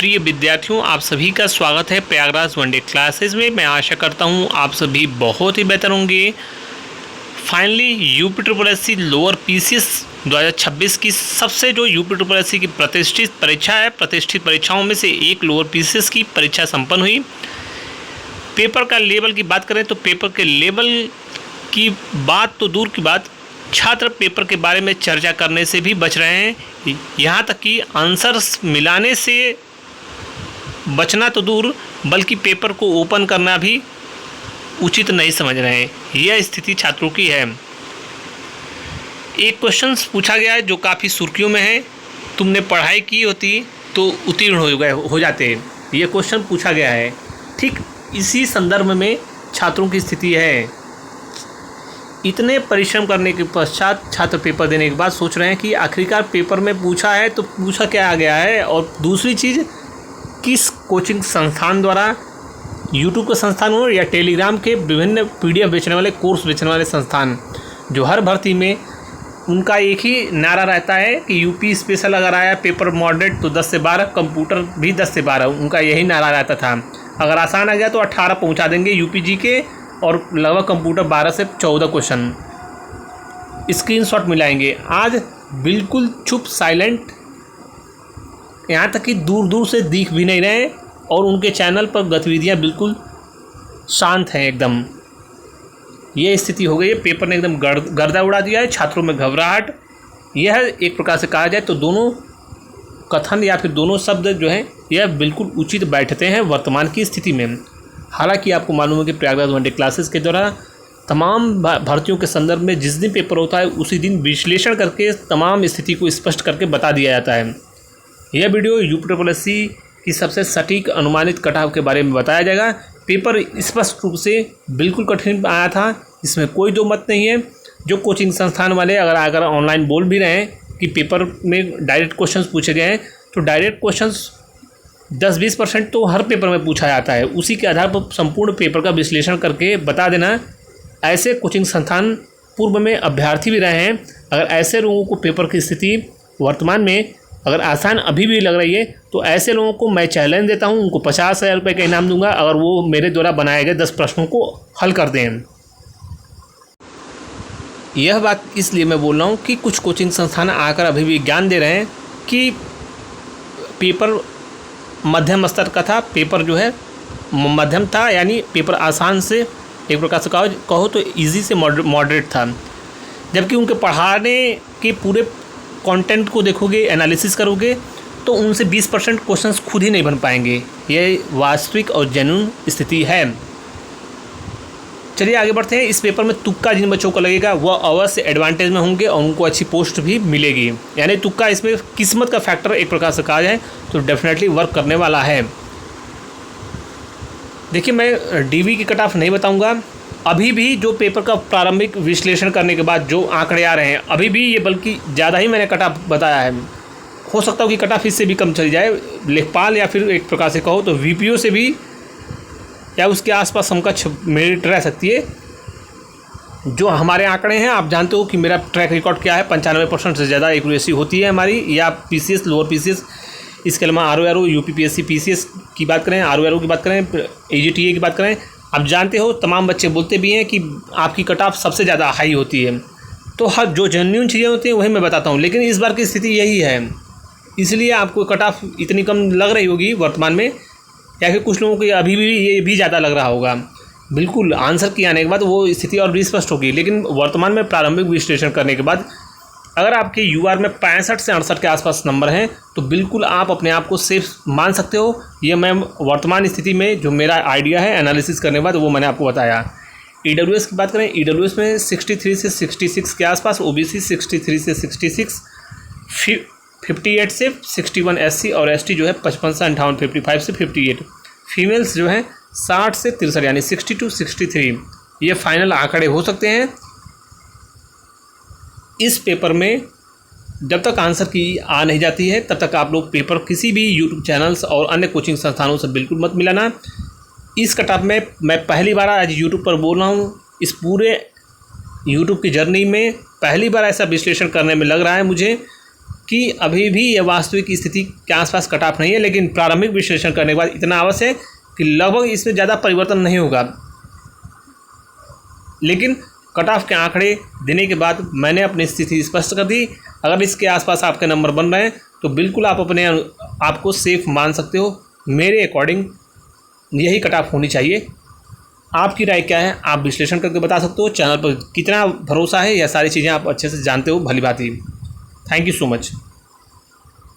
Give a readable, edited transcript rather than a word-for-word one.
प्रिय विद्यार्थियों, आप सभी का स्वागत है प्रयागराज वनडे क्लासेस में। मैं आशा करता हूं आप सभी बहुत ही बेहतर होंगे। Finally UP triple SC lower PCS 2026 की सबसे जो यूपी ट्रिपल एससी की प्रतिष्ठित परीक्षा है, प्रतिष्ठित परीक्षाओं में से एक लोअर पीसीएस की परीक्षा संपन्न हुई। पेपर का लेवल की बात करें तो पेपर के लेवल की बात तो दूर की बात, छात्र पेपर के बारे में चर्चा करने से भी बच रहे हैं। यहाँ तक कि आंसर्स मिलाने से बचना तो दूर, बल्कि पेपर को ओपन करना भी उचित नहीं समझ रहे हैं। यह स्थिति छात्रों की है। एक क्वेश्चन पूछा गया है जो काफ़ी सुर्खियों में है, तुमने पढ़ाई की होती तो उत्तीर्ण हो जाते। यह क्वेश्चन पूछा गया है। ठीक इसी संदर्भ में छात्रों की स्थिति है। इतने परिश्रम करने के पश्चात छात्र पेपर देने के बाद सोच रहे हैं कि आखिरकार पेपर में पूछा है तो पूछा क्या आ गया है, और दूसरी चीज़ किस कोचिंग संस्थान द्वारा, यूट्यूब के संस्थान हो या टेलीग्राम के विभिन्न पीडीएफ बेचने वाले, कोर्स बेचने वाले संस्थान, जो हर भर्ती में उनका एक ही नारा रहता है कि यूपी स्पेशल अगर आया पेपर मॉडरेट तो 10 से 12, कंप्यूटर भी 10 से 12, उनका यही नारा रहता था। अगर आसान आ गया तो 18 पहुंचा देंगे यूपी जी के, और लगभग कंप्यूटर 12 से 14 क्वेश्चन स्क्रीनशॉट मिलाएंगे। आज बिल्कुल चुप, साइलेंट, यहाँ तक कि दूर दूर से दिख भी नहीं रहे, और उनके चैनल पर गतिविधियाँ बिल्कुल शांत हैं एकदम। ये स्थिति हो गई है। पेपर ने एकदम गर्दा उड़ा दिया है, छात्रों में घबराहट। यह एक प्रकार से कहा जाए तो दोनों कथन या फिर दोनों शब्द जो हैं यह बिल्कुल उचित बैठते हैं वर्तमान की स्थिति में। हालांकि आपको मालूम है कि प्रयागराज वनडे क्लासेस के द्वारा तमाम भर्तियों के संदर्भ में जिस दिन पेपर होता है उसी दिन विश्लेषण करके तमाम स्थिति को स्पष्ट करके बता दिया जाता है। यह वीडियो यूपी ट्रिपल एससी की सबसे सटीक अनुमानित कटाव के बारे में बताया जाएगा। पेपर स्पष्ट रूप से बिल्कुल कठिन आया था, इसमें कोई दो मत नहीं है। जो कोचिंग संस्थान वाले अगर ऑनलाइन बोल भी रहे हैं कि पेपर में डायरेक्ट क्वेश्चंस पूछे गए हैं, तो डायरेक्ट क्वेश्चंस 10-20% तो हर पेपर में पूछा जाता है। उसी के आधार पर संपूर्ण पेपर का विश्लेषण करके बता देना। ऐसे कोचिंग संस्थान पूर्व में अभ्यर्थी भी रहे हैं। अगर ऐसे लोगों को पेपर की स्थिति वर्तमान में अगर आसान अभी भी लग रही है तो ऐसे लोगों को मैं चैलेंज देता हूं, उनको 50,000 रुपये का इनाम दूंगा अगर वो मेरे द्वारा बनाए गए 10 प्रश्नों को हल कर दें। यह बात इसलिए मैं बोल रहा हूं कि कुछ कोचिंग संस्थान आकर अभी भी ज्ञान दे रहे हैं कि पेपर मध्यम स्तर का था, पेपर जो है मध्यम था, यानी पेपर आसान से एक प्रकार से कहो तो इजी से मॉडरेट था। जबकि उनके पढ़ाने के पूरे कंटेंट को देखोगे, एनालिसिस करोगे तो उनसे 20% क्वेश्चंस खुद ही नहीं बन पाएंगे। ये वास्तविक और जेन्युइन स्थिति है। चलिए आगे बढ़ते हैं। इस पेपर में तुक्का जिन बच्चों को लगेगा वह अवश्य एडवांटेज में होंगे और उनको अच्छी पोस्ट भी मिलेगी। यानी तुक्का इसमें किस्मत का फैक्टर एक प्रकार से कहा जाए तो डेफिनेटली वर्क करने वाला है। देखिए, मैं डीवी की कट ऑफ नहीं बताऊंगा। अभी भी जो पेपर का प्रारंभिक विश्लेषण करने के बाद जो आंकड़े आ रहे हैं, अभी भी ये बल्कि ज़्यादा ही मैंने कट ऑफ बताया है। हो सकता हो कि कट ऑफ इससे भी कम चली जाए। लेखपाल या फिर एक प्रकार से कहो तो वीपीओ से भी या उसके आसपास समकक्ष मेरिट रह सकती है। जो हमारे आंकड़े हैं, आप जानते हो कि मेरा ट्रैक रिकॉर्ड क्या है, 95% से ज़्यादा एक्यूरेसी होती है हमारी। या पीसीएस, लोअर पीसीएस, इसके अलावा आरओआरओ, यूपीपीएससी पीसीएस की बात करें, आरओआरओ की बात करें, एजीटीए की बात करें, आप जानते हो तमाम बच्चे बोलते भी हैं कि आपकी कट ऑफ सबसे ज़्यादा हाई होती है। तो हर जो जेन्युइन चीज़ें होती हैं वही मैं बताता हूँ, लेकिन इस बार की स्थिति यही है, इसलिए आपको कट ऑफ इतनी कम लग रही होगी वर्तमान में, या फिर कुछ लोगों को अभी भी ये भी ज़्यादा लग रहा होगा। बिल्कुल आंसर की आने के बाद वो स्थिति और भी स्पष्ट होगी। लेकिन वर्तमान में प्रारंभिक विश्लेषण करने के बाद अगर आपके यूआर में 65 से 68 के आसपास नंबर हैं तो बिल्कुल आप अपने आप को सेफ मान सकते हो। ये मैं वर्तमान स्थिति में जो मेरा आइडिया है एनालिसिस करने के बाद वो मैंने आपको बताया। ईडब्ल्यूएस की बात करें, ईडब्ल्यूएस में 63 से 66 के आसपास, ओबीसी 63 से 66, 58 से 61 एससी, और एसटी जो है 55 से 58, 55 से 58। फीमेल्स जो हैं 60 से 63 यानी 60 to 63। ये फाइनल आंकड़े हो सकते हैं। इस पेपर में जब तक आंसर की आ नहीं जाती है तब तक आप लोग पेपर किसी भी यूट्यूब चैनल्स और अन्य कोचिंग संस्थानों से बिल्कुल मत मिलाना। इस कटऑफ में मैं पहली बार आज यूट्यूब पर बोल रहा हूँ। इस पूरे यूट्यूब की जर्नी में पहली बार ऐसा विश्लेषण करने में लग रहा है मुझे कि अभी भी यह वास्तविक स्थिति के आसपास कट ऑफ नहीं है, लेकिन प्रारंभिक विश्लेषण करने के बाद इतना अवश्य है कि लगभग इसमें ज़्यादा परिवर्तन नहीं होगा। लेकिन कट ऑफ के आंकड़े देने के बाद मैंने अपनी स्थिति स्पष्ट कर दी। अगर इसके आसपास आपके नंबर बन रहे हैं तो बिल्कुल आप अपने आप को सेफ मान सकते हो। मेरे अकॉर्डिंग यही कट ऑफ होनी चाहिए। आपकी राय क्या है, आप विश्लेषण करके बता सकते हो। चैनल पर कितना भरोसा है, यह सारी चीज़ें आप अच्छे से जानते हो भली भांति। Thank you so much.